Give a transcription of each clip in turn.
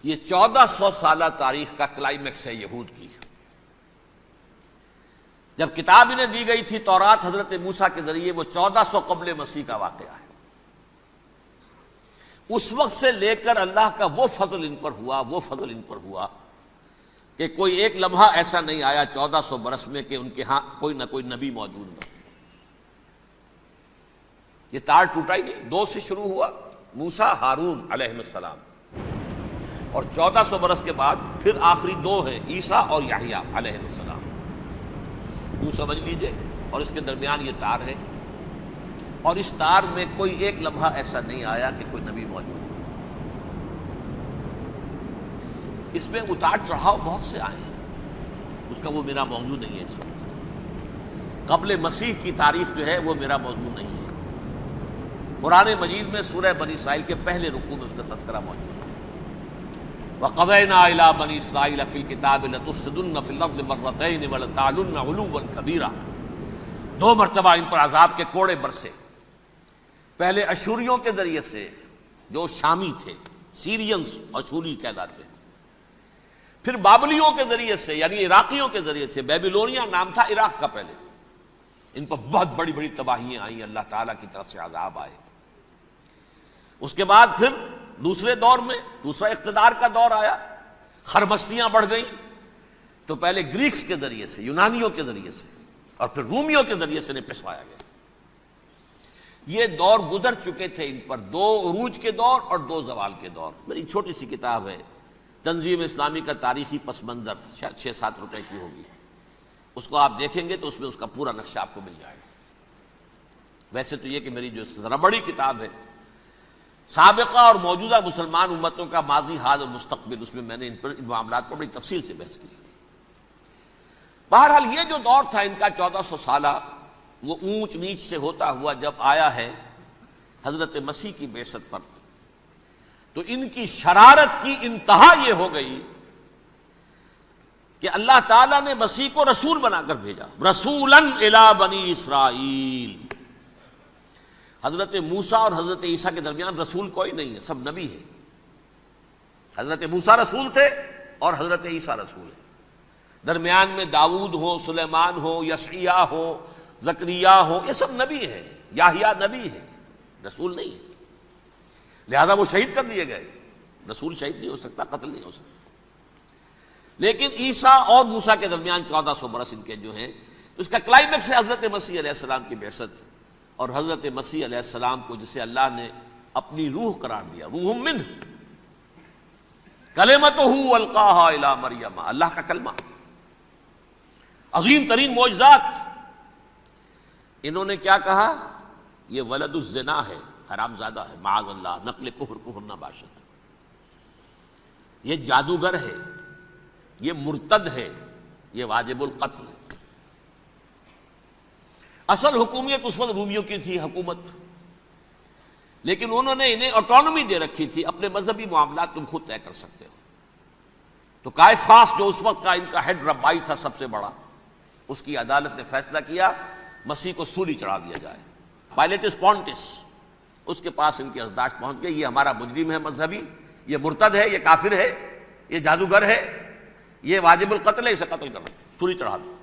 یہ 1400 سالہ تاریخ کا کلائمیکس ہے یہود کی. جب کتاب انہیں دی گئی تھی تورات حضرت موسیٰ کے ذریعے، وہ 1400 قبل مسیح کا واقعہ ہے. اس وقت سے لے کر اللہ کا وہ فضل ان پر ہوا کہ کوئی ایک لمحہ ایسا نہیں آیا 1400 برس میں کہ ان کے ہاں کوئی نہ کوئی نبی موجود نہ. یہ تار ٹوٹا ہی نہیں. 2 سے شروع ہوا، موسیٰ ہارون علیہ السلام، اور 1400 برس کے بعد پھر آخری 2 ہیں، عیسیٰ اور یحییٰ علیہ السلام. یوں سمجھ لیجئے. اور اس کے درمیان یہ تار ہے، اور اس تار میں کوئی ایک لمحہ ایسا نہیں آیا کہ کوئی نبی موجود. اس میں اتار چڑھاؤ بہت سے آئے ہیں، اس کا وہ میرا موضوع نہیں ہے اس وقت. قبل مسیح کی تاریخ جو ہے وہ میرا موضوع نہیں ہے. قرآن مجید میں سورہ بنی اسرائیل کے پہلے رکوع میں اس کا تذکرہ موجود ہے. وَقَضَيْنَا إِلَىٰ بَنِي إِسْرَائِيلَ فِي الْكِتَابِ لَتُفْسِدُنَّ فِي الْأَرْضِ مَرَّتَيْنِ وَلَتَعْلُنَّ عُلُوًّا كَبِيرًا. 2 مرتبہ ان پر عذاب کے کوڑے برسے. پہلے اشوریوں کے ذریعے سے جو شامی تھے، سیرینز اشوری کہلاتے ہیں. پھر بابلیوں کے ذریعے سے، یعنی عراقیوں کے ذریعے سے. بیبیلونیا نام تھا عراق کا پہلے. ان پر بہت بڑی بڑی تباہیاں آئیں، اللہ تعالیٰ کی طرف سے عذاب آئے. اس کے بعد پھر دوسرے دور میں دوسرا اقتدار کا دور آیا، خرمستیاں بڑھ گئیں. تو پہلے گریکس کے ذریعے سے، یونانیوں کے ذریعے سے، اور پھر رومیوں کے ذریعے سے پسوایا گیا. یہ دور گزر چکے تھے ان پر، 2 عروج کے دور اور 2 زوال کے دور. میری چھوٹی سی کتاب ہے تنظیم اسلامی کا تاریخی پس منظر، شاید 6-7 روپے کی ہوگی. اس کو آپ دیکھیں گے تو اس میں اس کا پورا نقشہ آپ کو مل جائے گا. ویسے تو یہ کہ میری جو ذرا بڑی کتاب ہے سابقہ اور موجودہ مسلمان امتوں کا ماضی، حال اور مستقبل، اس میں میں نے ان معاملات پر بڑی تفصیل سے بحث کی. بہرحال یہ جو دور تھا ان کا 1400 سالہ، وہ اونچ نیچ سے ہوتا ہوا جب آیا ہے حضرت مسیح کی بعثت پر، تو ان کی شرارت کی انتہا یہ ہو گئی کہ اللہ تعالیٰ نے مسیح کو رسول بنا کر بھیجا. رسولاً الی بنی اسرائیل. حضرت موسیٰ اور حضرت عیسیٰ کے درمیان رسول کوئی نہیں ہے، سب نبی ہیں. حضرت موسیٰ رسول تھے اور حضرت عیسیٰ رسول ہیں. درمیان میں داؤد ہو، سلیمان ہو، یشعیاء ہو، زکریا ہو، یہ سب نبی ہیں. یحییٰ نبی ہے، رسول نہیں ہے. لہذا وہ شہید کر دیے گئے. رسول شہید نہیں ہو سکتا، قتل نہیں ہو سکتا. لیکن عیسیٰ اور موسیٰ کے درمیان 1400 برس ان کے جو ہیں، تو اس کا کلائمیکس ہے حضرت مسیح علیہ السلام کی بعثت. اور حضرت مسیح علیہ السلام کو جسے اللہ نے اپنی روح قرار دیا، روح منہ، کلمتہ القاہا الی مریم، اللہ کا کلمہ. عظیم ترین معجزات. انہوں نے کیا کہا؟ یہ ولد الزنا ہے، حرام زادہ ہے، معاذ اللہ، نقل کفر نہ باشد. یہ جادوگر ہے، یہ مرتد ہے، یہ واجب القتل ہے. اصل حکومت اس وقت رومیوں کی تھی حکومت، لیکن انہوں نے انہیں آٹونومی دے رکھی تھی، اپنے مذہبی معاملات تم خود طے کر سکتے ہو. تو کائفاس جو اس وقت کا ان کا ہیڈ ربائی تھا سب سے بڑا، اس کی عدالت نے فیصلہ کیا مسیح کو سولی چڑھا دیا جائے. پائلیٹس پونٹس، اس کے پاس ان کی ازداش پہنچ گئی، یہ ہمارا مجرم ہے مذہبی، یہ مرتد ہے، یہ کافر ہے، یہ جادوگر ہے، یہ واجب القتل ہے، اسے قتل کرو، سولی چڑھا دو.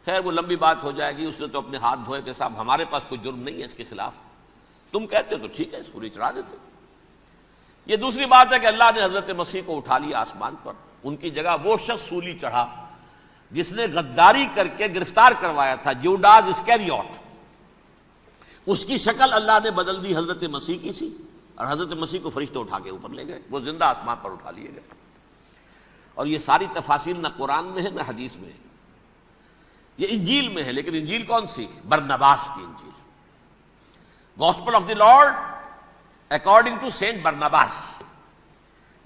خیر وہ لمبی بات ہو جائے گی. اس نے تو اپنے ہاتھ دھوئے کہ صاحب ہمارے پاس کوئی جرم نہیں ہے اس کے خلاف، تم کہتے ہو تو ٹھیک ہے، سولی چڑھا دیتے. یہ دوسری بات ہے کہ اللہ نے حضرت مسیح کو اٹھا لیا آسمان پر. ان کی جگہ وہ شخص سولی چڑھا جس نے غداری کر کے گرفتار کروایا تھا، جوڈاس اسکیریوٹ. اس کی شکل اللہ نے بدل دی حضرت مسیح کی سی، اور حضرت مسیح کو فرشتے اٹھا کے اوپر لے گئے، وہ زندہ آسمان پر اٹھا لیے گئے. اور یہ ساری تفاصیل نہ قرآن میں ہے نہ حدیث میں ہے، یہ انجیل میں ہے. لیکن انجیل کون سی؟ برنباس کی انجیل. Gospel of the Lord according to Saint Barnabas.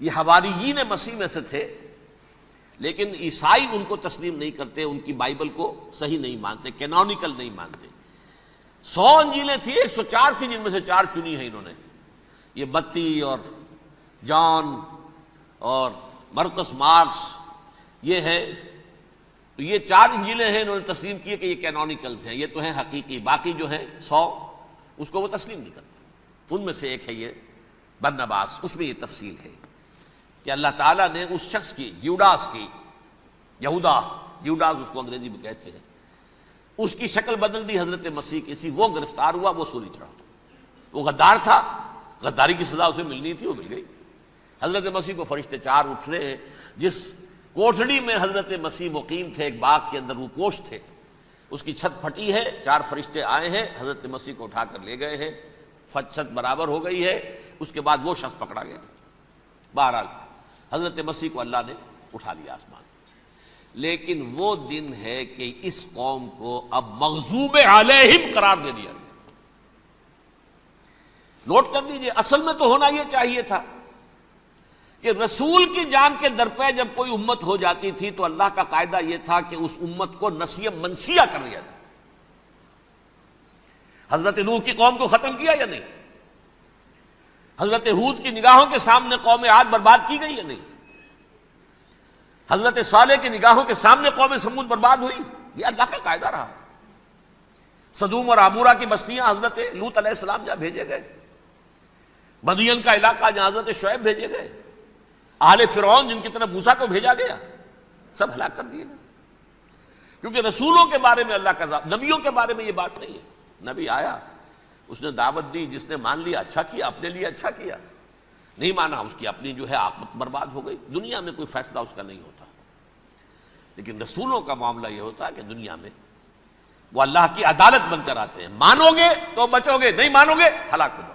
یہ حواریین مسیح میں سے تھے، لیکن عیسائی ان کو تسلیم نہیں کرتے، ان کی بائبل کو صحیح نہیں مانتے، کینونیکل نہیں مانتے. 100 انجیلیں تھیں، 104 تھیں جن میں سے 4 چنی ہیں انہوں نے. یہ متی اور جان اور مرقس مارکس یہ ہے. تو یہ 4 انجیلیں ہیں، انہوں نے تسلیم کیے کہ یہ کینونیکلز ہیں، یہ تو ہیں حقیقی. باقی جو ہیں 100 اس کو وہ تسلیم نہیں کرتے. ان میں سے ایک ہے یہ برنباس، اس میں یہ تفصیل ہے. کہ اللہ تعالیٰ نے اس شخص کی جیوڈاس کی، جیوڈاس اس کو انگریزی میں کہتے ہیں، اس کی شکل بدل دی حضرت مسیح کی سی، وہ گرفتار ہوا، وہ سولی چڑھا۔ وہ غدار تھا، غداری کی سزا اسے ملنی تھی، وہ مل گئی۔ حضرت مسیح کو فرشتے 4 اٹھ رہے ہیں، جس کوٹھڑی میں حضرت مسیح مقیم تھے، ایک باغ کے اندر وہ کوش تھے، اس کی چھت پھٹی ہے، 4 فرشتے آئے ہیں، حضرت مسیح کو اٹھا کر لے گئے ہیں، چھت برابر ہو گئی ہے، اس کے بعد وہ شخص پکڑا گیا۔ بہرحال حضرت مسیح کو اللہ نے اٹھا لیا آسمان۔ لیکن وہ دن ہے کہ اس قوم کو اب مغضوب علیہم قرار دے دیا گیا۔ نوٹ کر لیجئے، اصل میں تو ہونا یہ چاہیے تھا کہ رسول کی جان کے در پہ جب کوئی امت ہو جاتی تھی تو اللہ کا قاعدہ یہ تھا کہ اس امت کو نسیہ منسیہ کر دیا جائے۔ حضرت نوح کی قوم کو ختم کیا یا نہیں؟ حضرت ہود کی نگاہوں کے سامنے قوم عاد برباد کی گئی یا نہیں؟ حضرت صالح کی نگاہوں کے سامنے قوم سمود برباد ہوئی؟ یہ اللہ کا قاعدہ رہا۔ سدوم اور عمورہ کی بستیاں حضرت لوط علیہ السلام جہاں بھیجے گئے، مدین کا علاقہ جہاں حضرت شعیب بھیجے گئے، اہل فرعون جن کی طرف موسیٰ کو بھیجا گیا، سب ہلاک کر دیے گئے۔ کیونکہ رسولوں کے بارے میں اللہ کا نبیوں کے بارے میں یہ بات نہیں ہے۔ نبی آیا، اس نے دعوت دی، جس نے مان لیا اچھا کیا، اپنے لیے اچھا کیا، نہیں مانا اس کی اپنی جو ہے عاقبت برباد ہو گئی۔ دنیا میں کوئی فیصلہ اس کا نہیں ہوتا، لیکن رسولوں کا معاملہ یہ ہوتا ہے کہ دنیا میں وہ اللہ کی عدالت بن کر آتے ہیں، مانو گے تو بچو گے، نہیں مانو گے ہلاک ہو جاؤ۔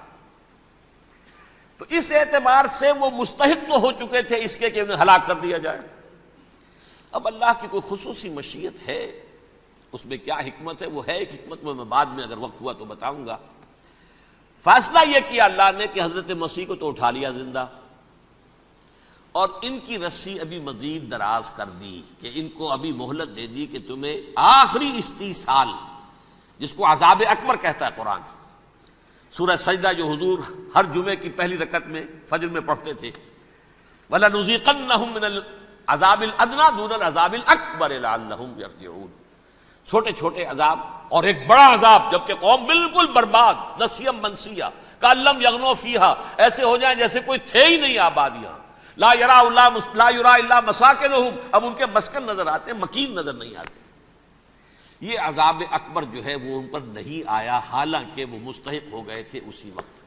تو اس اعتبار سے وہ مستحق تو ہو چکے تھے اس کے کہ انہیں ہلاک کر دیا جائے۔ اب اللہ کی کوئی خصوصی مشیت ہے، اس میں کیا حکمت ہے؟ وہ ہے ایک حکمت، میں بعد میں اگر وقت ہوا تو بتاؤں گا۔ فیصلہ یہ کیا اللہ نے کہ حضرت مسیح کو تو اٹھا لیا زندہ، اور ان کی رسی ابھی مزید دراز کر دی، کہ ان کو ابھی مہلت دے دی کہ تمہیں آخری استیصال، جس کو عذاب اکبر کہتا ہے قرآن۔ سورہ سجدہ جو حضور ہر جمعے کی پہلی رکعت میں فجر میں پڑھتے تھے، وَلَنُذِيقَنَّهُم مِّنَ الْعَذَابِ الْأَدْنَىٰ دُونَ الْعَذَابِ الْأَكْبَرِ لَعَلَّهُمْ يَرْجِعُونَ۔ چھوٹے چھوٹے عذاب اور ایک بڑا عذاب، جبکہ قوم بالکل برباد، نسیم منسیہ، کأن لم یغنوا فیہا، ایسے ہو جائیں جیسے کوئی تھے ہی نہیں آباد یہاں۔ لا یرا الا مساکنہم، اب ان کے مسکن نظر آتے ہیں، مکین نظر نہیں آتے۔ یہ عذاب اکبر جو ہے وہ ان پر نہیں آیا، حالانکہ وہ مستحق ہو گئے تھے اسی وقت۔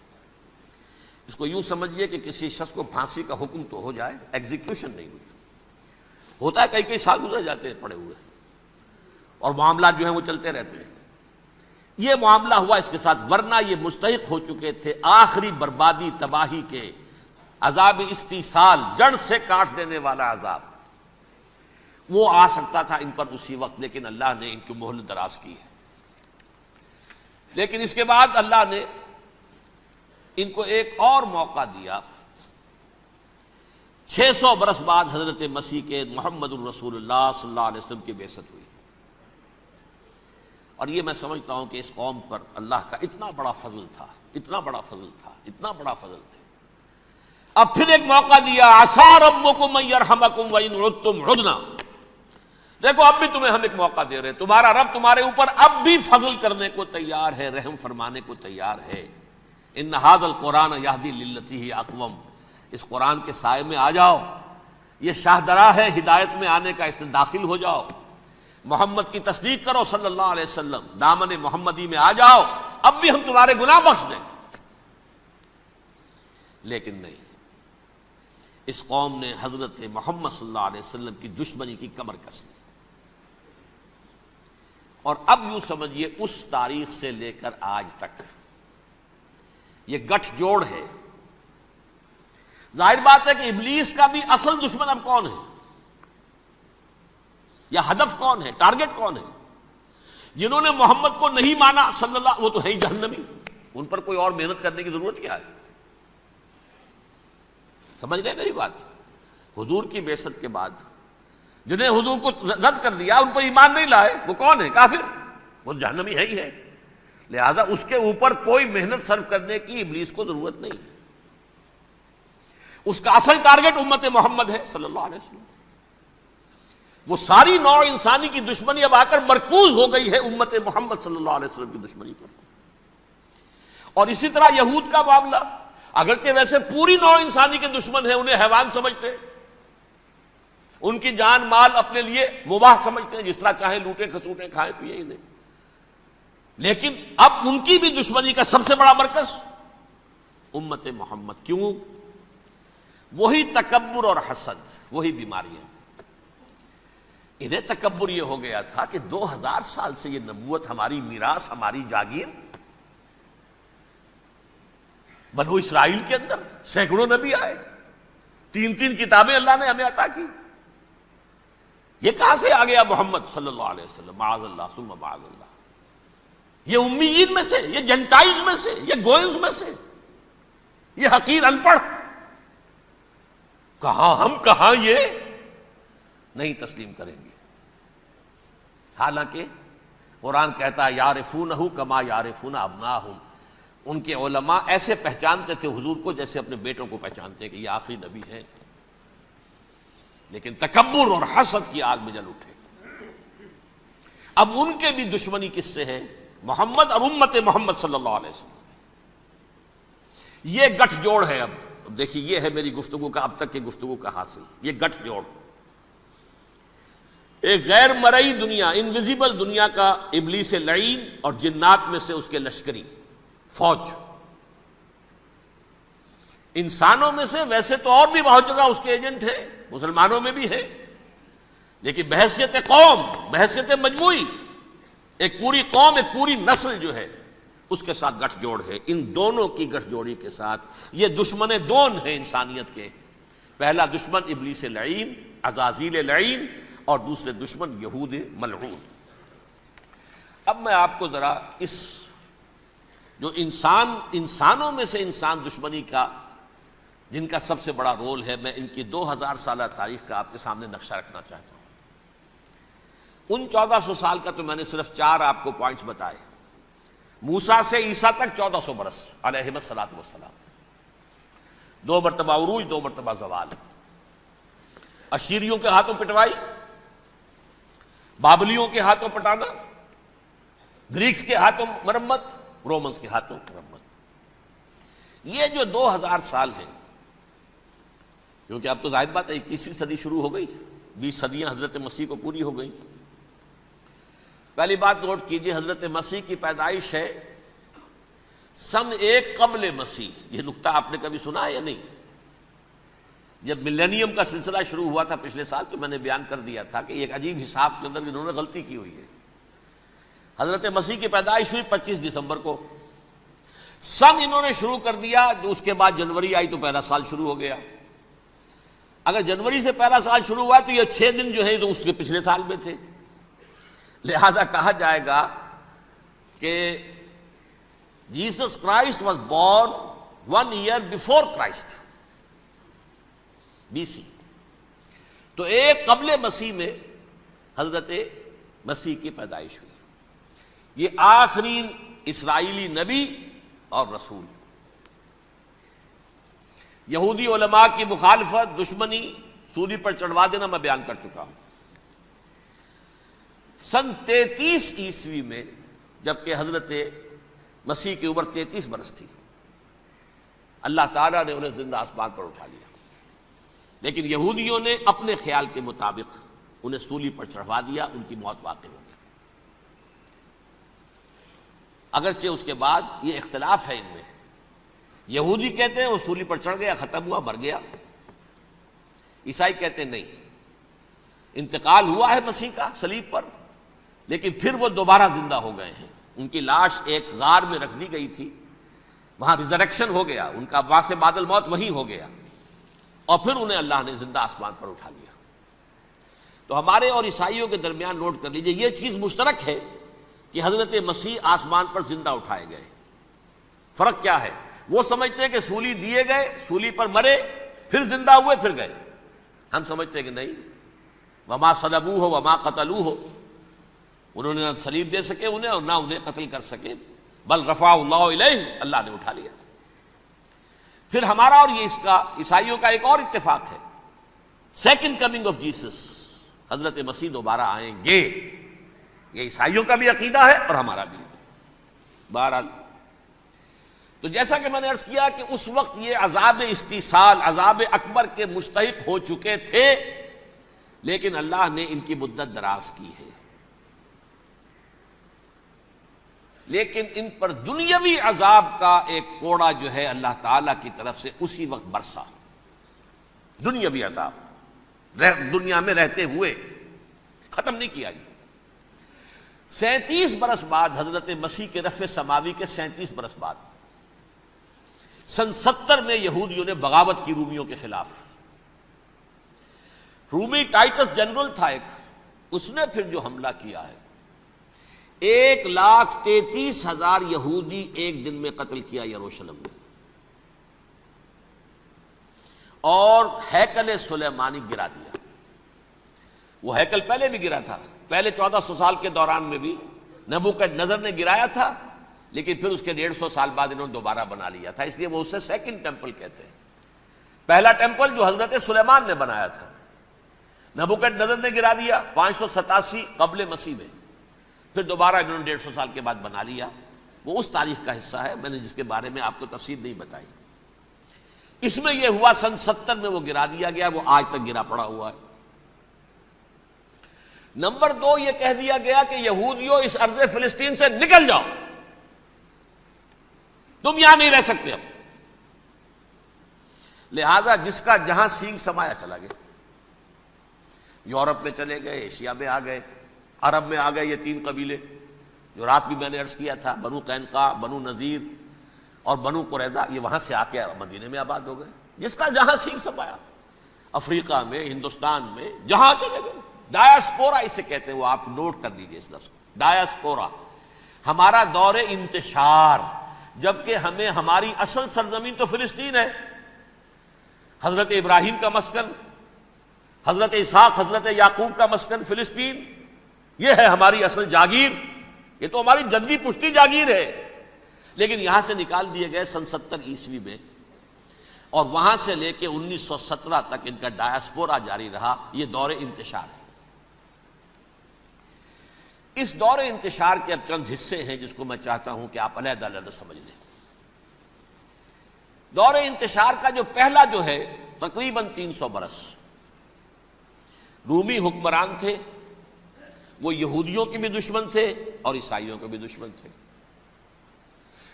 اس کو یوں سمجھیے کہ کسی شخص کو پھانسی کا حکم تو ہو جائے، ایگزیکیوشن نہیں ہوئی، ہوتا ہے کئی سال گزر جاتے ہیں پڑے ہوئے، اور معاملات جو ہیں وہ چلتے رہتے ہیں۔ یہ معاملہ ہوا اس کے ساتھ، ورنہ یہ مستحق ہو چکے تھے آخری بربادی تباہی کے، عذاب استیصال، جڑ سے کاٹ دینے والا عذاب۔ وہ آ سکتا تھا ان پر اسی وقت، لیکن اللہ نے ان کی مہلت دراز کی ہے۔ لیکن اس کے بعد اللہ نے ان کو ایک اور موقع دیا۔ 600 برس بعد حضرت مسیح کے محمد الرسول اللہ صلی اللہ علیہ وسلم کی بعثت ہوئی، اور یہ میں سمجھتا ہوں کہ اس قوم پر اللہ کا اتنا بڑا فضل تھا، اتنا بڑا فضل تھا، اتنا بڑا فضل تھا۔ اب پھر ایک موقع دیا، عسیٰ ربکم ان یرحمکم وان عدتم عدنا۔ دیکھو اب بھی تمہیں ہم ایک موقع دے رہے ہیں، تمہارا رب تمہارے اوپر اب بھی فضل کرنے کو تیار ہے، رحم فرمانے کو تیار ہے۔ ان ھذا القرآن یہدی للتی ہی اقوم، اس قرآن کے سائے میں آ جاؤ، یہ شاہدرا ہے ہدایت میں آنے کا، اس میں داخل ہو جاؤ، محمد کی تصدیق کرو صلی اللہ علیہ وسلم، دامن محمدی میں آ جاؤ، اب بھی ہم تمہارے گناہ بخش دیں۔ لیکن نہیں، اس قوم نے حضرت محمد صلی اللہ علیہ وسلم کی دشمنی کی کمر کس لی، اور اب یوں سمجھیے اس تاریخ سے لے کر آج تک یہ گٹھ جوڑ ہے۔ ظاہر بات ہے کہ ابلیس کا بھی اصل دشمن اب کون ہے، یا ہدف کون ہے، ٹارگٹ کون ہے؟ جنہوں نے محمد کو نہیں مانا صلی اللہ، وہ تو ہے ہی جہنمی، ان پر کوئی اور محنت کرنے کی ضرورت کیا ہے؟ سمجھ گئے میری بات؟ حضور کی بعثت کے بعد جنہیں حضور کو رد کر دیا، ان پر ایمان نہیں لائے، وہ کون ہے؟ کافر، وہ جہنمی ہے ہی ہے۔ لہذا اس کے اوپر کوئی محنت صرف کرنے کی ابلیس کو ضرورت نہیں، اس کا اصل ٹارگٹ امت محمد ہے صلی اللہ علیہ وسلم۔ وہ ساری نوع انسانی کی دشمنی اب آ کر مرکوز ہو گئی ہے امت محمد صلی اللہ علیہ وسلم کی دشمنی پر۔ اور اسی طرح یہود کا معاملہ، اگرچہ ویسے پوری نوع انسانی کے دشمن ہیں، انہیں حیوان سمجھتے ہیں، ان کی جان مال اپنے لیے مباح سمجھتے ہیں، جس طرح چاہیں لوٹیں کھسوٹیں کھائیں پیئیں انہیں، لیکن اب ان کی بھی دشمنی کا سب سے بڑا مرکز امت محمد. کیوں؟ وہی تکبر اور حسد، وہی بیماریاں. انہیں تکبر یہ ہو گیا تھا کہ 2000 سال سے یہ نبوت ہماری میراث، ہماری جاگیر. بنو اسرائیل کے اندر سینکڑوں نبی آئے، 3 کتابیں اللہ نے ہمیں عطا کی. یہ کہاں سے آ گیا محمد صلی اللہ علیہ وسلم؟ معاذ اللہ ثم معاذ اللہ. یہ امیین میں سے، یہ جنٹائلز میں سے، یہ گوئنز میں سے، یہ حقیر ان پڑھ. کہاں ہم، کہاں یہ نہیں تسلیم کریں گے. حالانکہ قرآن کہتا ہے یعرفونہ کما یعرفون ابناہم. ان کے علماء ایسے پہچانتے تھے حضور کو جیسے اپنے بیٹوں کو پہچانتے کہ یہ آخری نبی ہے، لیکن تکبر اور حسد کی آگ میں جل اٹھے. اب ان کے بھی دشمنی کس سے ہے؟ محمد اور امت محمد صلی اللہ علیہ وسلم. یہ گٹھ جوڑ ہے. اب دیکھیے، یہ ہے میری گفتگو کا اب تک کی گفتگو کا حاصل، یہ گٹھ جوڑ. ایک غیر مرئی دنیا، انویزیبل دنیا کا ابلیس لعین اور جنات میں سے اس کے لشکری فوج. انسانوں میں سے ویسے تو اور بھی بہت جگہ اس کے ایجنٹ ہیں، مسلمانوں میں بھی ہے، لیکن بحیثیت قوم، بحیثیت مجموعی، ایک پوری قوم، ایک پوری نسل جو ہے اس کے ساتھ گٹھ جوڑ ہے. ان دونوں کی گٹھ جوڑی کے ساتھ یہ دشمن دون ہیں انسانیت کے. پہلا دشمن ابلیس لعین، عزازیل لعین، اور دوسرے دشمن یہود ملعون. اب میں آپ کو ذرا اس جو انسانوں میں سے انسان دشمنی کا جن کا سب سے بڑا رول ہے، میں ان کی 2000 سالہ تاریخ کا آپ کے سامنے نقشہ رکھنا چاہتا ہوں. ان 1400 سال کا تو میں نے صرف 4 آپ کو پوائنٹس بتائے. موسیٰ سے عیسیٰ تک 1400 برس علیہم الصلاۃ والسلام. 2 مرتبہ عروج، 2 مرتبہ زوال. اشیریوں کے ہاتھوں پٹوائی، بابلیوں کے ہاتھوں پٹانا، گریکس کے ہاتھوں مرمت، رومنز کے ہاتھوں مرمت. یہ جو 2000 سال ہیں، کیونکہ اب تو ظاہر بات ہے 21ویں صدی شروع ہو گئی، 20 صدیاں حضرت مسیح کو پوری ہو گئی. پہلی بات نوٹ کیجئے، حضرت مسیح کی پیدائش ہے سن 1 قبل مسیح. یہ نقطہ آپ نے کبھی سنا ہے یا نہیں؟ جب ملینیم کا سلسلہ شروع ہوا تھا پچھلے سال تو میں نے بیان کر دیا تھا کہ ایک عجیب حساب کے اندر انہوں نے غلطی کی ہوئی ہے. حضرت مسیح کی پیدائش ہوئی 25 دسمبر کو. سن انہوں نے شروع کر دیا، جو اس کے بعد جنوری آئی تو پہلا سال شروع ہو گیا. اگر جنوری سے پہلا سال شروع ہوا تو یہ 6 دن جو ہے تو اس کے پچھلے سال میں تھے. لہذا کہا جائے گا کہ Jesus Christ was born 1 year before Christ, BC. تو 1 قبل مسیح میں حضرت مسیح کی پیدائش ہوئی. یہ آخری اسرائیلی نبی اور رسول. یہودی علماء کی مخالفت، دشمنی، سولی پر چڑھوا دینا میں بیان کر چکا ہوں. سن 33 عیسوی میں جبکہ حضرت مسیح کی عمر 33 برس تھی، اللہ تعالیٰ نے انہیں زندہ آسمان پر اٹھا لیا. لیکن یہودیوں نے اپنے خیال کے مطابق انہیں سولی پر چڑھوا دیا، ان کی موت واقع ہو گئی. اگرچہ اس کے بعد یہ اختلاف ہے ان میں. یہودی کہتے ہیں وہ سولی پر چڑھ گیا، ختم ہوا، مر گیا. عیسائی کہتے ہیں نہیں، انتقال ہوا ہے مسیح کا صلیب پر، لیکن پھر وہ دوبارہ زندہ ہو گئے ہیں. ان کی لاش ایک غار میں رکھ دی گئی تھی، وہاں ریزریکشن ہو گیا، ان کا وہاں سے بعد الموت وہیں ہو گیا، اور پھر انہیں اللہ نے زندہ آسمان پر اٹھا لیا. تو ہمارے اور عیسائیوں کے درمیان نوٹ کر لیجئے، یہ چیز مشترک ہے کہ حضرت مسیح آسمان پر زندہ اٹھائے گئے. فرق کیا ہے؟ وہ سمجھتے ہیں کہ سولی دیے گئے، سولی پر مرے، پھر زندہ ہوئے، پھر گئے. ہم سمجھتے ہیں کہ نہیں، وما صلبوہ وما قتلوہ، انہوں نے نہ صلیب دے سکے انہیں اور نہ انہیں قتل کر سکے، بل رفع اللہ الیہ، اللہ نے اٹھا لیا. پھر ہمارا اور یہ اس کا عیسائیوں کا ایک اور اتفاق ہے، سیکنڈ کمنگ آف جیسس، حضرت مسیح دوبارہ آئیں گے. یہ عیسائیوں کا بھی عقیدہ ہے اور ہمارا بھی. بہرحال تو جیسا کہ میں نے عرض کیا کہ اس وقت یہ عذاب استیصال، عذاب اکبر کے مستحق ہو چکے تھے، لیکن اللہ نے ان کی مدت دراز کی ہے، لیکن ان پر دنیاوی عذاب کا ایک کوڑا جو ہے اللہ تعالیٰ کی طرف سے اسی وقت برسا، دنیاوی عذاب دنیا میں رہتے ہوئے ختم نہیں کیا۔ 37 برس بعد حضرت مسیح کے رفع سماوی کے 37 برس بعد سن 70 میں یہودیوں نے بغاوت کی رومیوں کے خلاف۔ رومی ٹائٹس جنرل تھا ایک، اس نے پھر جو حملہ کیا ہے 1,33,000 یہودی ایک دن میں قتل کیا یروشلم میں، اور ہیکل سلیمانی گرا دیا۔ وہ ہیکل پہلے بھی گرا تھا، پہلے 1400 سال کے دوران میں بھی نبوکدنضر نے گرایا تھا، لیکن پھر اس کے 150 سال بعد انہوں نے دوبارہ بنا لیا تھا، اس لیے وہ اسے سیکنڈ ٹیمپل کہتے ہیں۔ پہلا ٹیمپل جو حضرت سلیمان نے بنایا تھا نبوکدنضر نے گرا دیا 587 قبل مسیح میں، پھر دوبارہ انہوں نے 150 سال کے بعد بنا لیا۔ وہ اس تاریخ کا حصہ ہے، میں نے جس کے بارے میں آپ کو تفصیل نہیں بتائی۔ اس میں یہ ہوا سن 70 میں وہ گرا دیا گیا، وہ آج تک گرا پڑا ہوا ہے۔ نمبر 2 یہ کہہ دیا گیا کہ یہودیوں اس ارض فلسطین سے نکل جاؤ، تم یہاں نہیں رہ سکتے اب۔ لہذا جس کا جہاں سینگ سمایا چلا گیا، یورپ میں چلے گئے، ایشیا میں آ گئے، عرب میں آ گئے، یہ 3 قبیلے جو رات بھی میں نے عرض کیا تھا، بنو قینقاع، بنو نذیر اور بنو قریظہ، یہ وہاں سے آ کے مدینے میں آباد ہو گئے، جس کا جہاں سینگ سمایا، افریقہ میں، ہندوستان میں، جہاں چلے گئے۔ ڈایاسپورا اسے کہتے ہیں، وہ آپ نوٹ کر لیجیے اس لفظ کو، ڈایاسپورا، ہمارا دور انتشار، جبکہ ہمیں ہماری اصل سرزمین تو فلسطین ہے، حضرت ابراہیم کا مسکن، حضرت اسحاق حضرت یعقوب کا مسکن فلسطین، یہ ہے ہماری اصل جاگیر، یہ تو ہماری جدگی پشتی جاگیر ہے، لیکن یہاں سے نکال دیے گئے سن 70 عیسوی میں، اور وہاں سے لے کے 1917 تک ان کا ڈایاسپورا جاری رہا۔ یہ دور انتشار ہے۔ اس دور انتشار کے اب چند حصے ہیں جس کو میں چاہتا ہوں کہ آپ علیحدہ علیحدہ سمجھ لیں۔ دور انتشار کا جو پہلا جو ہے تقریباً 300 برس رومی حکمران تھے، وہ یہودیوں کے بھی دشمن تھے اور عیسائیوں کے بھی دشمن تھے،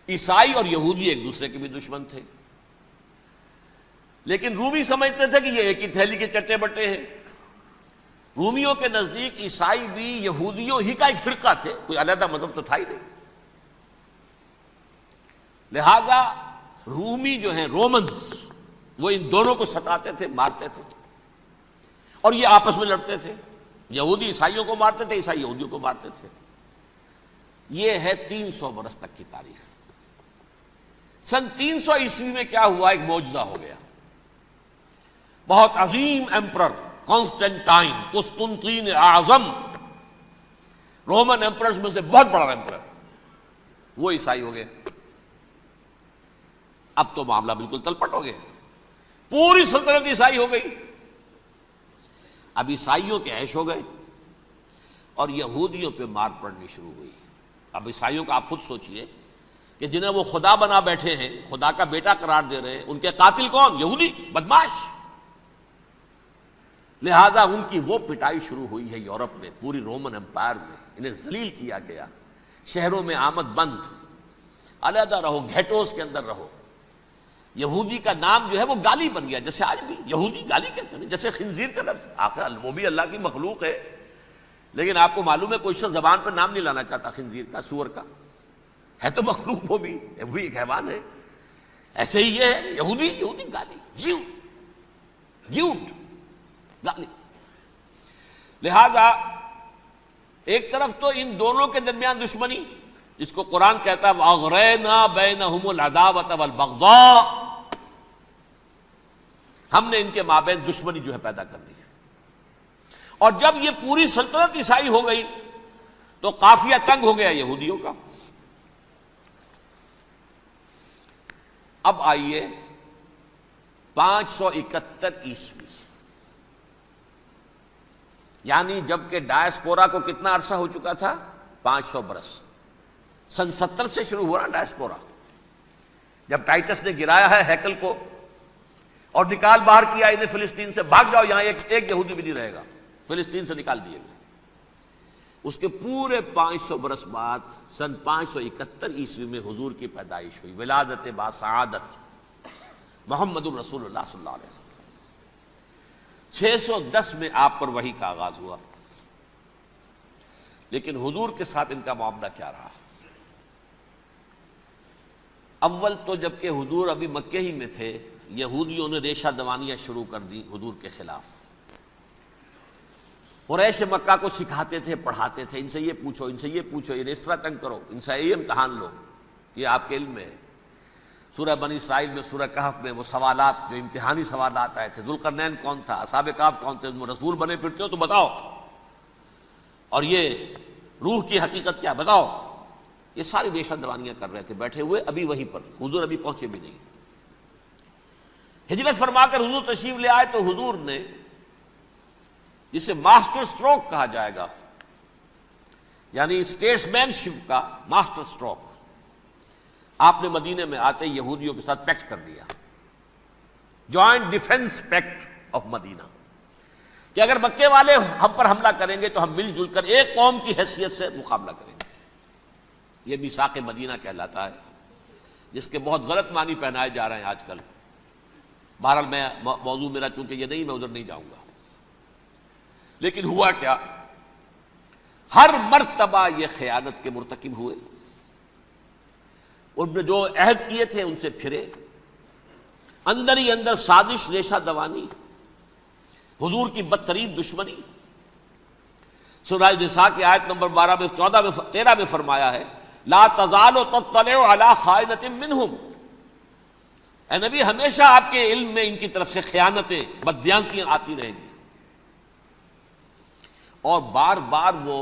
عیسائی اور یہودی ایک دوسرے کے بھی دشمن تھے، لیکن رومی سمجھتے تھے کہ یہ ایک ہی تھیلی کے چٹے بٹے ہیں۔ رومیوں کے نزدیک عیسائی بھی یہودیوں ہی کا ایک فرقہ تھے، کوئی علیحدہ مذہب تو تھا ہی نہیں۔ لہذا رومی جو ہیں رومنز، وہ ان دونوں کو ستاتے تھے، مارتے تھے، اور یہ آپس میں لڑتے تھے، یہودی عیسائیوں کو مارتے تھے، عیسائی یہودیوں کو مارتے تھے۔ یہ ہے 300 برس تک کی تاریخ۔ سن 300 عیسوی میں کیا ہوا؟ ایک معجزہ ہو گیا۔ بہت عظیم ایمپرر کانسٹینٹائن، قسطنطین اعظم، رومن ایمپررز میں سے بہت بڑا ایمپرر، وہ عیسائی ہو گئے۔ اب تو معاملہ بالکل تلپٹ ہو گیا، پوری سلطنت عیسائی ہو گئی۔ اب عیسائیوں کے عیش ہو گئے اور یہودیوں پہ مار پڑنی شروع ہوئی۔ اب عیسائیوں کا آپ خود سوچئے کہ جنہیں وہ خدا بنا بیٹھے ہیں، خدا کا بیٹا قرار دے رہے ہیں، ان کے قاتل کون؟ یہودی بدماش۔ لہذا ان کی وہ پٹائی شروع ہوئی ہے یورپ میں، پوری رومن امپائر میں، انہیں ذلیل کیا گیا، شہروں میں آمد بند، علیحدہ رہو، گھیٹوز کے اندر رہو۔ یہودی کا نام جو ہے وہ گالی بن گیا، جیسے آج بھی یہودی گالی کہتے ہیں، جیسے خنزیر کا لفظ، آخر وہ بھی اللہ کی مخلوق ہے، لیکن آپ کو معلوم ہے کوئی شخص زبان پر نام نہیں لانا چاہتا خنزیر کا، سور کا، ہے تو مخلوق، وہ بھی ایک حیوان ہے۔ ایسے ہی یہ ہے یہودی، یہودی گالی، جیوٹ گالی۔ لہذا ایک طرف تو ان دونوں کے درمیان دشمنی، جس کو قرآن کہتا ہے وَأَغْرَيْنَا بَيْنَهُمُ الْعَدَاوَةَ وَالْبَغْضَاءَ، ہم نے ان کے مابین دشمنی جو ہے پیدا کر دی۔ اور جب یہ پوری سلطنت عیسائی ہو گئی تو قافیہ تنگ ہو گیا یہودیوں کا۔ اب آئیے 571 عیسوی، یعنی جب کہ ڈایاسپورا کو کتنا عرصہ ہو چکا تھا؟ 500 برس۔ سن 70 سے شروع ہوا نا ڈایاسپورا، جب ٹائٹس نے گرایا ہے ہیکل کو اور نکال باہر کیا انہیں فلسطین سے، بھاگ جاؤ یہاں ایک یہودی بھی نہیں رہے گا، فلسطین سے نکال دیے گئے۔ اس کے پورے 500 برس بعد سن 571 عیسوی میں حضور کی پیدائش ہوئی، ولادت باسعادت محمد الرسول اللہ صلی اللہ علیہ وسلم۔ 610 میں آپ پر وحی کا آغاز ہوا، لیکن حضور کے ساتھ ان کا معاملہ کیا رہا؟ اول تو جبکہ حضور ابھی مکے ہی میں تھے، یہودیوں نے ریشہ دوانیاں شروع کر دی حضور کے خلاف۔ قریش مکہ کو سکھاتے تھے، پڑھاتے تھے، ان سے یہ پوچھو، ان سے یہ پوچھو، یہ اس طرح تنگ کرو، ان سے یہ امتحان لو، یہ آپ کے علم میں ہے۔ سورہ بنی اسرائیل میں، سورہ کہف میں وہ سوالات، جو امتحانی سوالات آئے تھے، ذوالقرنین کون تھا، اصحاب کہف کون تھے، تم رسول بنے پھرتے ہو تو بتاؤ، اور یہ روح کی حقیقت کیا بتاؤ۔ یہ ساری ریشہ دوانیاں کر رہے تھے بیٹھے ہوئے، ابھی وہی پر حضور ابھی پہنچے بھی نہیں۔ ہجرت فرما کر حضور تشریف لے آئے تو حضور نے، جسے ماسٹر سٹروک کہا جائے گا، یعنی اسٹیٹس مین شپ کا ماسٹر سٹروک، آپ نے مدینے میں آتے یہودیوں کے ساتھ پیکٹ کر دیا، جوائنٹ ڈیفنس پیکٹ آف مدینہ، کہ اگر مکے والے ہم پر حملہ کریں گے تو ہم مل جل کر ایک قوم کی حیثیت سے مقابلہ کریں گے۔ یہ میثاق مدینہ کہلاتا ہے، جس کے بہت غلط معنی پہنائے جا رہے ہیں آج کل۔ بہرحال میں موضوع میرا چونکہ یہ نہیں، میں ادھر نہیں جاؤں گا۔ لیکن ہوا کیا؟ ہر مرتبہ یہ خیانت کے مرتکب ہوئے، ان نے جو عہد کیے تھے ان سے پھرے، اندر ہی اندر سازش، ریشہ دوانی، حضور کی بدترین دشمنی۔ سورہ نساء کی آیت نمبر 12 میں 14 میں 13 میں فرمایا ہے، لا تزال تطلع علی خائنۃ منہم، اے نبی ہمیشہ آپ کے علم میں ان کی طرف سے خیانتیں، بددیانتیاں آتی رہیں گی، اور بار بار وہ